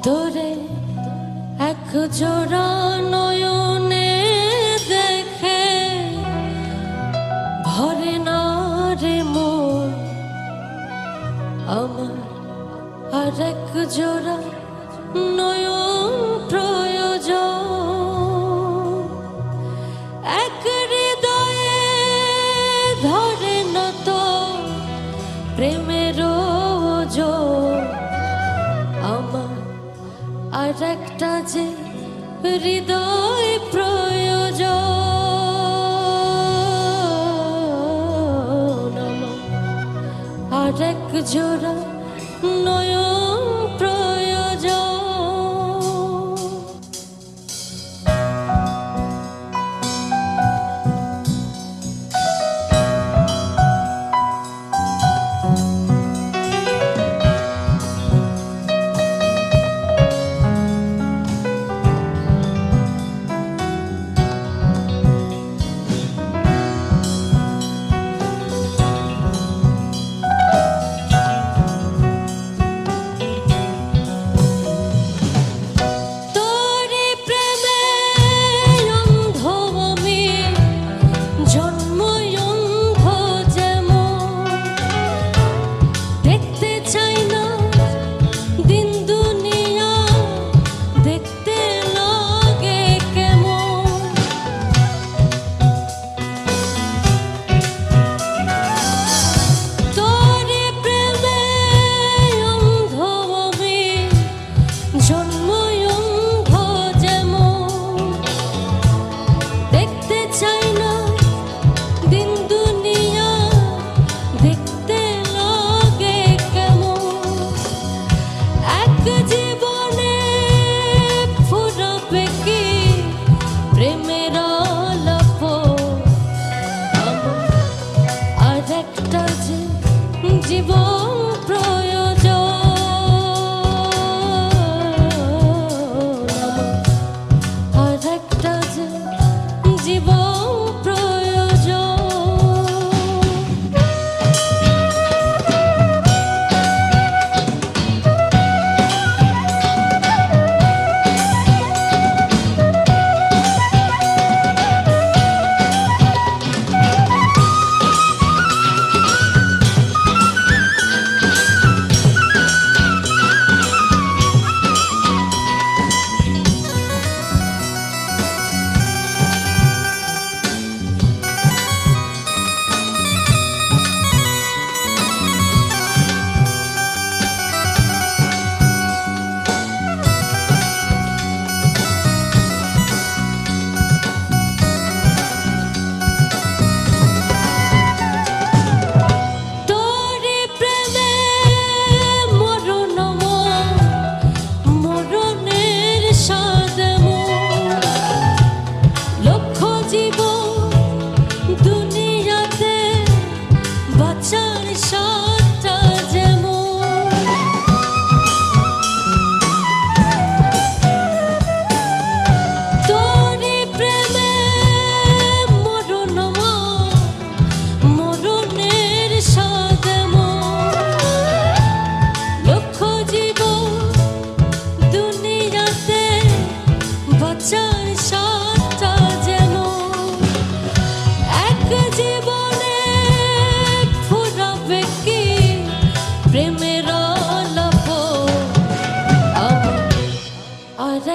তোরে এক জোড়া নয়নে দেখে ভরে না রে মন আমার আর এক জোড়া নয়ন প্রয়োজন। এক হৃদয়ে ধরে না তো প্রেমের ওজন আমার আর একটা যে হৃদয় প্রয়োজন আমার আর এক জোড়া নয়ন প্রয়োজন।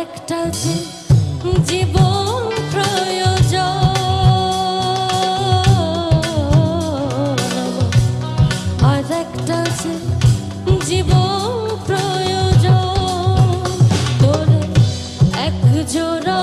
একটা যে জীবন প্রয়োজন আর একটা যে জীবন প্রয়োজন তোর এক জোড়া